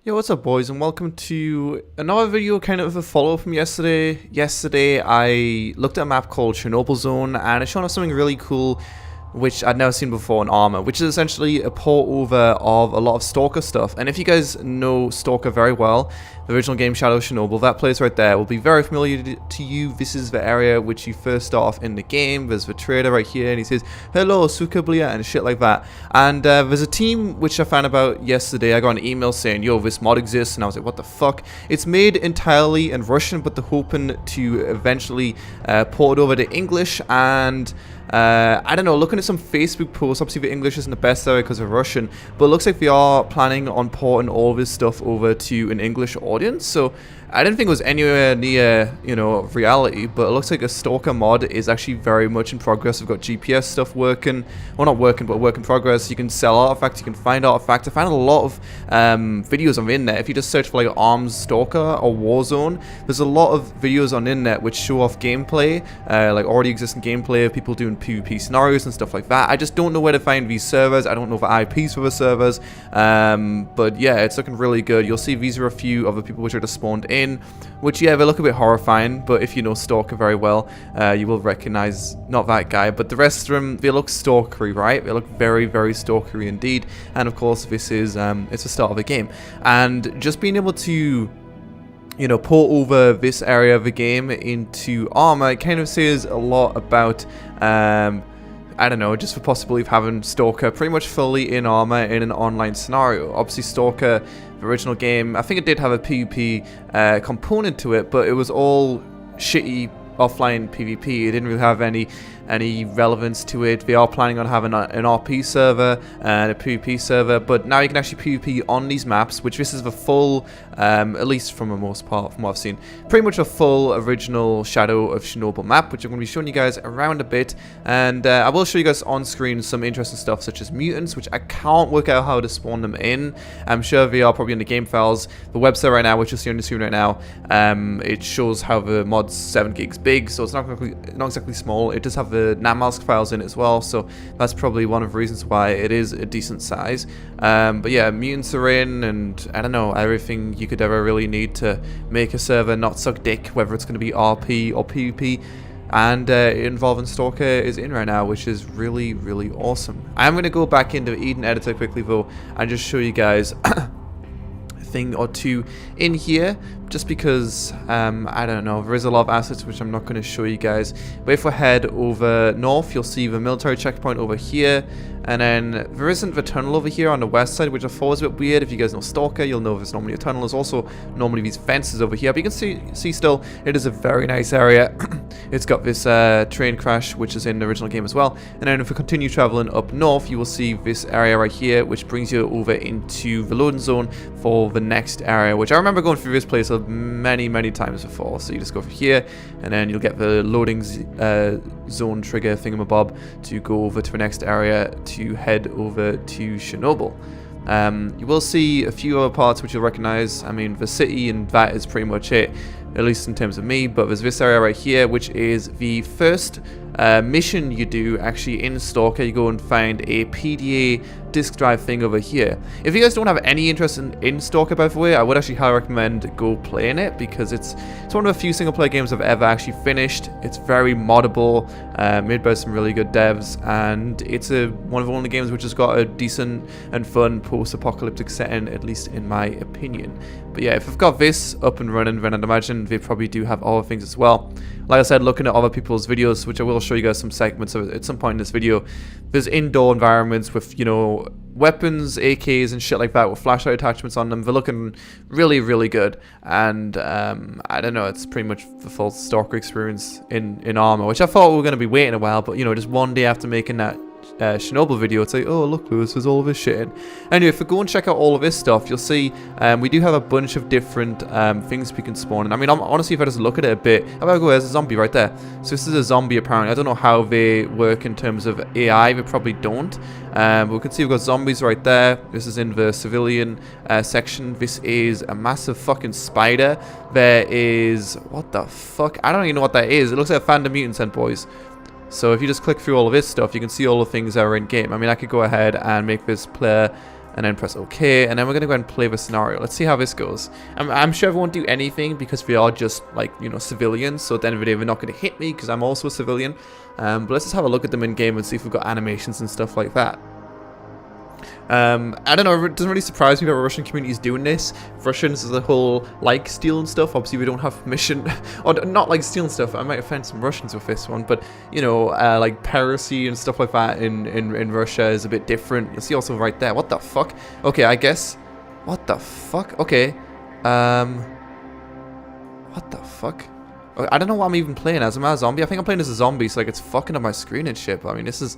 Yo, what's up boys, and welcome to another video, kind of a follow-up from yesterday. Yesterday I looked at a map called Chernobyl Zone and it showed us something really cool which I'd never seen before in ARMA, which is essentially a port over of a lot of Stalker stuff. And if you guys know Stalker very well, the original game Shadow of Chernobyl, that place right there will be very familiar to you. This is the area which you first start off in the game. There's the trader right here and he says, "Hello, Sukablia," and shit like that. And there's a team which I found about yesterday. I got an email saying, "Yo, this mod exists," and I was like, what the fuck? It's made entirely in Russian, but they're hoping to eventually port it over to English. And I don't know, looking at some Facebook posts, obviously the English isn't the best there because of Russian, but it looks like they are planning on porting all this stuff over to an English audience. So I didn't think it was anywhere near, you know, reality, but it looks like a Stalker mod is actually very much in progress. We've got GPS stuff working, well, not working, but work in progress. You can sell artifacts, you can find artifacts. I found a lot of videos on the internet. If you just search for like ArmSTALKER or Warzone, there's a lot of videos on the internet which show off gameplay, like already existing gameplay of people doing PvP scenarios and stuff like that. I just don't know where to find these servers. I don't know the IPs for the servers, but yeah, it's looking really good. You'll see these are a few of the people which are just spawned in, which, yeah, they look a bit horrifying, but if you know Stalker very well, you will recognize not that guy, but the rest of them, they look stalkery, right? They look very, very stalkery indeed. And of course, this is it's the start of a game, and just being able to, you know, port over this area of the game into ARMA, it kind of says a lot about I don't know, just the possibility of having Stalker pretty much fully in ARMA in an online scenario. Obviously Stalker, the original game, I think it did have a PvP component to it, but it was all shitty offline PvP. It didn't really have any relevance to it. They are planning on having an RP server and a PvP server, but now you can actually PvP on these maps, which this is the full, at least from the most part, from what I've seen, pretty much a full original Shadow of Chernobyl map, which I'm going to be showing you guys around a bit. And I will show you guys on screen some interesting stuff such as mutants, which I can't work out how to spawn them in. I'm sure they are probably in the game files. The website right now, which you'll see on the screen right now, it shows how the mod's 7 gigs big, so it's not exactly small. It does have the NAMASK files in it as well, so that's probably one of the reasons why it is a decent size. But yeah, mutants are in, and I don't know, everything you could ever really need to make a server not suck dick, whether it's going to be RP or PvP. And involving Stalker is in right now, which is really, really awesome. I'm going to go back into Eden Editor quickly though and just show you guys thing or two in here, just because I don't know, there is a lot of assets which I'm not going to show you guys. But if we head over north, you'll see the military checkpoint over here, and then there isn't the tunnel over here on the west side, which I thought was a bit weird. If you guys know Stalker, you'll know there's normally a tunnel. There's also normally these fences over here, but you can see still it is a very nice area. It's got this train crash which is in the original game as well. And then if we continue traveling up north, you will see this area right here, which brings you over into the loading zone for the next area, which I remember going through this place many times before. So you just go from here, and then you'll get the loading zone trigger thingamabob to go over to the next area to head over to Chernobyl. You will see a few other parts which you'll recognize. I mean, the city, and that is pretty much it, at least in terms of me. But there's this area right here, which is the first mission you do actually in Stalker. You go and find a PDA disk drive thing over here. If you guys don't have any interest in Stalker, by the way, I would actually highly recommend go playing it, because it's one of the few single player games I've ever actually finished. It's very moddable, made by some really good devs, and it's one of the only games which has got a decent and fun post-apocalyptic setting, at least in my opinion. But yeah, if I've got this up and running, then I'd imagine they probably do have other things as well. Like I said, looking at other people's videos, which I will show you guys some segments of at some point in this video, there's indoor environments with, you know, weapons, AKs and shit like that with flashlight attachments on them. They're looking really, really good. And I don't know, it's pretty much the full Stalker experience in ARMA, which I thought we were going to be waiting a while, but you know, just one day after making that Chernobyl video, it's like, oh look, Lewis, there's all of this shit in. Anyway, if we go and check out all of this stuff, you'll see we do have a bunch of different things we can spawn. And I mean, honestly, if I just look at it a bit, how about I go, there's a zombie right there. So this is a zombie apparently. I don't know how they work in terms of AI, they probably don't. But we can see we've got zombies right there. This is in the civilian section. This is a massive fucking spider. There is, what the fuck? I don't even know what that is. It looks like a Phantom Mutant scent, boys. So if you just click through all of this stuff, you can see all the things that are in game. I mean, I could go ahead and make this player and then press OK, and then we're going to go ahead and play the scenario. Let's see how this goes. I'm sure we won't do anything because we are just, like, you know, civilians, so at the end of the day, they're not going to hit me because I'm also a civilian. But let's just have a look at them in game and see if we've got animations and stuff like that. I don't know, it doesn't really surprise me that the Russian community is doing this. Russians as a whole like stealing stuff. Obviously, we don't have permission, or not like stealing stuff. I might offend some Russians with this one, but you know, like piracy and stuff like that in Russia is a bit different. You'll see also right there. What the fuck? Okay, I guess. What the fuck? Okay. What the fuck? I don't know what I'm even playing as. Am I a zombie? I think I'm playing as a zombie, so like it's fucking up my screen and shit. But I mean, it's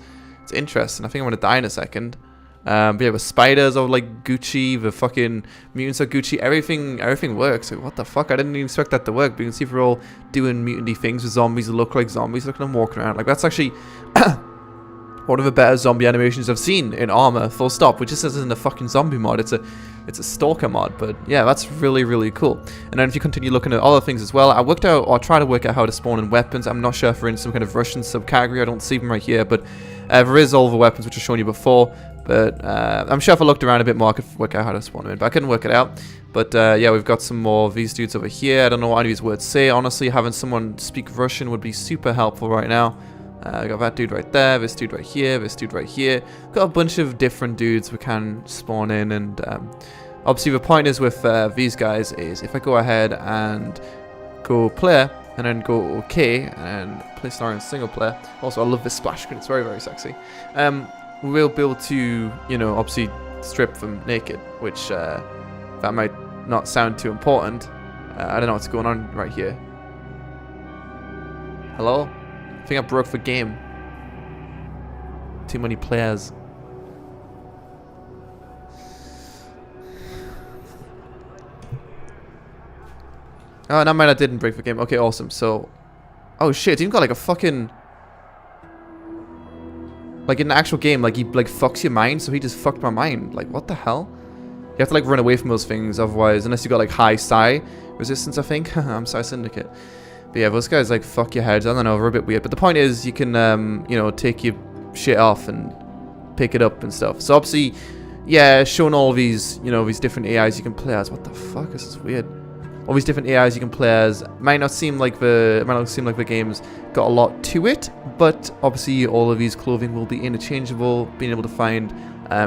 interesting. I think I'm gonna die in a second. But yeah, the spiders are like Gucci, the fucking mutants are Gucci, everything works. Like, what the fuck? I didn't even expect that to work, but you can see if we're all doing mutanty things with zombies that look like zombies. Look at them walking around. Like, that's actually one of the better zombie animations I've seen in ARMA, full stop, which just says in the fucking zombie mod. It's a Stalker mod, but yeah, that's really, really cool. And then if you continue looking at other things as well, I worked out, or try to work out how to spawn in weapons. I'm not sure if we're in some kind of Russian subcategory. I don't see them right here, but there is all the weapons which I've shown you before. But I'm sure if I looked around a bit more, I could work out how to spawn them in. But I couldn't work it out. But yeah, we've got some more of these dudes over here. I don't know what any of these words say. Honestly, having someone speak Russian would be super helpful right now. We got that dude right there, this dude right here, this dude right here. Got a bunch of different dudes we can spawn in. And obviously the point is with these guys is if I go ahead and go player, and then go OK, and play scenario in single player. Also, I love this splash screen. It's very, very sexy. We'll be able to, you know, obviously strip them naked, which that might not sound too important. I don't know what's going on right here. Hello? I think I broke the game. Too many players. Oh, never mind, I didn't break the game. Okay, awesome. So, oh shit, it's even got like a fucking... Like in the actual game, like he like fucks your mind, so he just fucked my mind. Like, what the hell? You have to like run away from those things, otherwise, unless you got like high psi resistance, I think. I'm Psi Syndicate. But yeah, those guys like fuck your heads. I don't know, they're a bit weird. But the point is, you can, you know, take your shit off and pick it up and stuff. So obviously, yeah, showing all these, you know, these different AIs you can play as. What the fuck? This is weird. All these different AIs you can play as might not seem like the game's got a lot to it, but obviously all of these clothing will be interchangeable, being able to find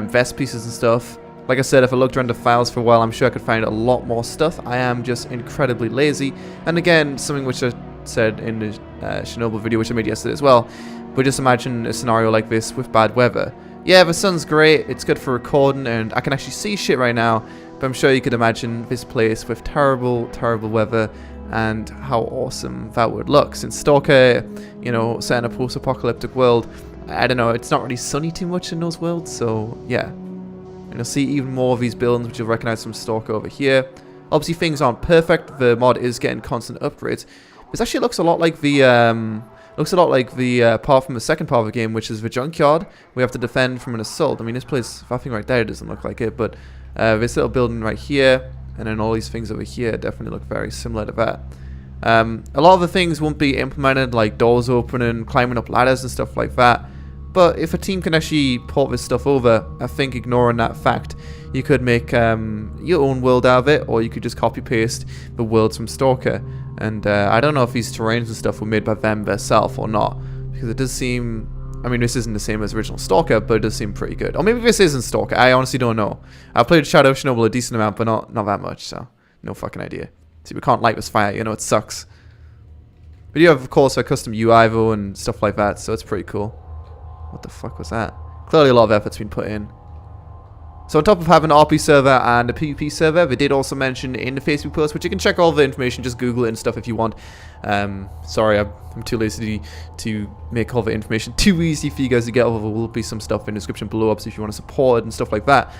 vest pieces and stuff. Like I said, if I looked around the files for a while, I'm sure I could find a lot more stuff. I am just incredibly lazy. And again, something which I said in the Chernobyl video, which I made yesterday as well, but just imagine a scenario like this with bad weather. Yeah, the sun's great, it's good for recording, and I can actually see shit right now. But I'm sure you could imagine this place with terrible, terrible weather and how awesome that would look. Since Stalker, you know, set in a post-apocalyptic world, I don't know, it's not really sunny too much in those worlds, so yeah. And you'll see even more of these buildings, which you'll recognize from Stalker over here. Obviously, things aren't perfect. The mod is getting constant upgrades. This actually looks a lot like the part from the second part of the game, which is the junkyard. We have to defend from an assault. I mean, this place, I think right there, doesn't look like it, but this little building right here, and then all these things over here definitely look very similar to that. A lot of the things won't be implemented, like doors opening, climbing up ladders and stuff like that. But if a team can actually port this stuff over, I think ignoring that fact, you could make your own world out of it, or you could just copy-paste the worlds from Stalker. And I don't know if these terrains and stuff were made by them themselves or not, because it does seem... I mean, this isn't the same as original Stalker, but it does seem pretty good. Or maybe this isn't Stalker. I honestly don't know. I've played Shadow of Chernobyl a decent amount, but not that much, so no fucking idea. See, we can't light this fire, you know, it sucks. But you have, of course, a custom UI though and stuff like that, so it's pretty cool. What the fuck was that? Clearly a lot of effort's been put in. So on top of having an RP server and a PvP server, they did also mention in the Facebook post, which you can check all the information, just Google it and stuff if you want. Sorry, I'm too lazy to make all the information too easy for you guys to get over. There will be some stuff in the description below, obviously, if you want to support it and stuff like that.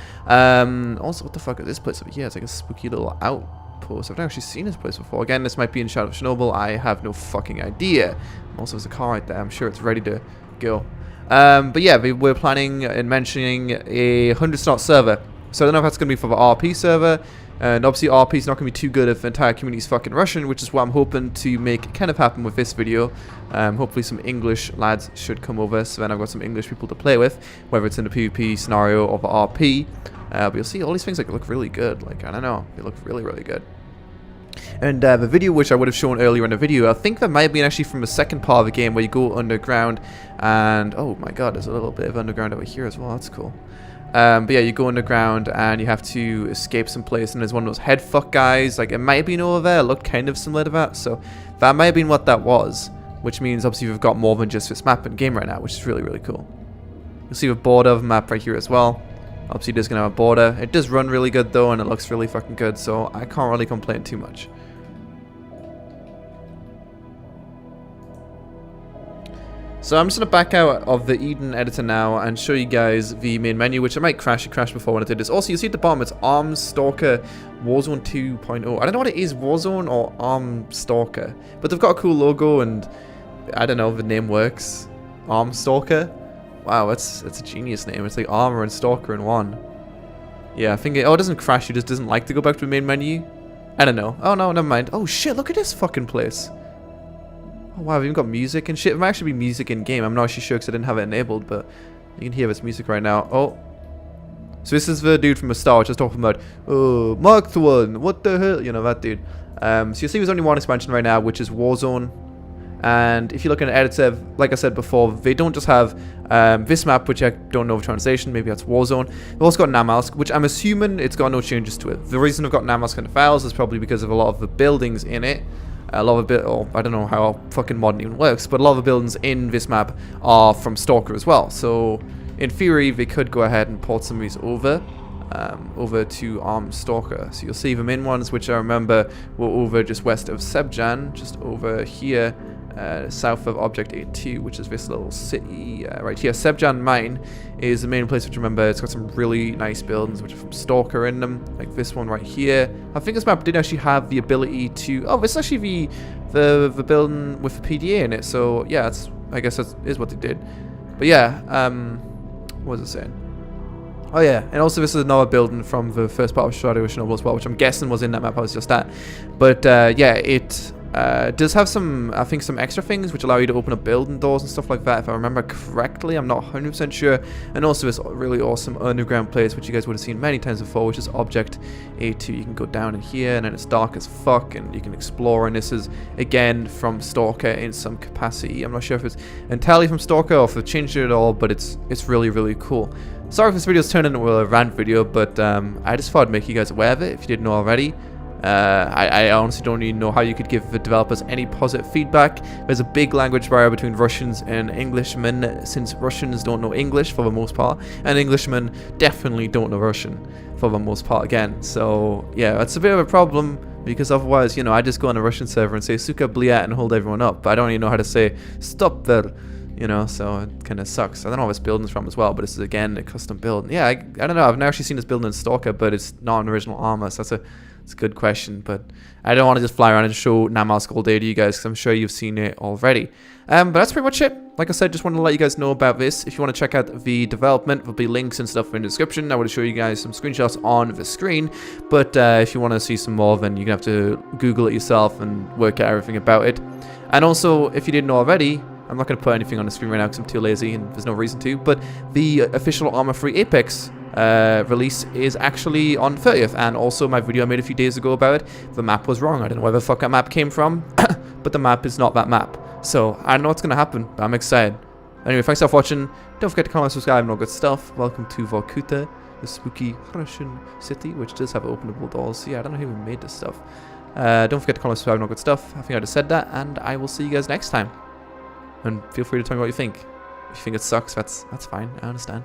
Also, what the fuck is this place over here? It's like a spooky little outpost. I've never actually seen this place before. Again, this might be in Shadow of Chernobyl. I have no fucking idea. Also, there's a car right there. I'm sure it's ready to go. But yeah, we're planning and mentioning a 100-slot server. So I don't know if that's going to be for the RP server. And obviously RP is not going to be too good if the entire community is fucking Russian, which is what I'm hoping to make kind of happen with this video. Hopefully some English lads should come over, so then I've got some English people to play with, whether it's in the PvP scenario or the RP. But you'll see all these things like look really good. Like, I don't know, they look really, really good. And the video which I would have shown earlier in the video, I think that might have been actually from the second part of the game where you go underground and, oh my god, there's a little bit of underground over here as well, that's cool. But yeah, you go underground and you have to escape someplace, and there's one of those head fuck guys, like it might have been over there, it looked kind of similar to that, so that might have been what that was, which means obviously we've got more than just this map in game right now, which is really, really cool. You'll see the border of the map right here as well. Obviously, it is going to have a border. It does run really good, though, and it looks really fucking good, so I can't really complain too much. So I'm just going to back out of the Eden editor now and show you guys the main menu, which I might crash. It crashed before when I did this. Also, you see at the bottom, it's ArmSTALKER Warzone 2.0. I don't know what it is, Warzone or ArmSTALKER, but they've got a cool logo, and I don't know if the name works. ArmSTALKER? Wow, that's a genius name. It's like ARMA and Stalker in one. Yeah, I think it doesn't crash, it just doesn't like to go back to the main menu. I don't know. Oh no, never mind. Oh shit, look at this fucking place. Oh wow, we've even got music and shit. It might actually be music in game. I'm not actually sure because I didn't have it enabled, but you can hear this music right now. Oh. So this is the dude from the start just talking about, oh, Mark one, what the hell? You know, that dude. So you'll see there's only one expansion right now, which is Warzone. And if you look at an editor, like I said before, they don't just have this map, which I don't know the translation, maybe that's Warzone. They've also got Namalsk, which I'm assuming it's got no changes to it. The reason I've got Namalsk in the files is probably because of a lot of the buildings in it. A lot of I don't know how fucking modern even works, but a lot of the buildings in this map are from Stalker as well. So in theory, they could go ahead and port some of these over to ArmSTALKER. So you'll see the main ones, which I remember were over just west of Sebjan, just over here. South of Object 82, which is this little city right here. Sebjan Mine is the main place, which remember it's got some really nice buildings which are from Stalker in them, like this one right here. I think this map did actually have the ability to, oh, this is actually the building with the PDA in it, so yeah, I guess that is what they did. But yeah, what was it saying? Oh yeah, and also this is another building from the first part of Shadow of Chernobyl as well, which I'm guessing was in that map I was just at. But yeah, it does have some, I think, some extra things which allow you to open up building doors and stuff like that, if I remember correctly. I'm not 100% sure. And also this really awesome underground place, which you guys would have seen many times before, which is Object 82. You can go down in here, and then it's dark as fuck, and you can explore. And this is, again, from Stalker in some capacity. I'm not sure if it's entirely from Stalker or if they've changed it at all, but it's really, really cool. Sorry if this video's turned into a rant video, but I just thought I'd make you guys aware of it if you didn't know already. I honestly don't even know how you could give the developers any positive feedback. There's a big language barrier between Russians and Englishmen, since Russians don't know English for the most part, and Englishmen definitely don't know Russian for the most part again. So yeah, that's a bit of a problem, because otherwise, you know, I just go on a Russian server and say Suka Bliat and hold everyone up, but I don't even know how to say stop there, you know, so it kind of sucks. I don't know where this building's from as well, but this is again a custom build. Yeah, I don't know, I've never actually seen this building in Stalker, but it's not an original ARMA, so it's a good question, but I don't want to just fly around and show Namalsk all day to you guys, because I'm sure you've seen it already. But that's pretty much it. Like I said, just wanted to let you guys know about this. If you want to check out the development, there'll be links and stuff in the description. I want to show you guys some screenshots on the screen, but if you want to see some more, then you're going to have to Google it yourself and work out everything about it. And also, if you didn't know already, I'm not going to put anything on the screen right now because I'm too lazy and there's no reason to, but the official Arma Free Apex release is actually on 30th, and also my video I made a few days ago about it, the map was wrong. I don't know where the fuck that map came from, but the map is not that map. So I don't know what's going to happen, but I'm excited. Anyway, thanks for watching. Don't forget to comment, subscribe, and all good stuff. Welcome to Vorkuta, the spooky Russian city, which does have openable doors. So yeah, I don't know who made this stuff. Don't forget to comment, subscribe, and all good stuff. I think I just said that, and I will see you guys next time. And feel free to tell me what you think. If you think it sucks, that's fine. I understand.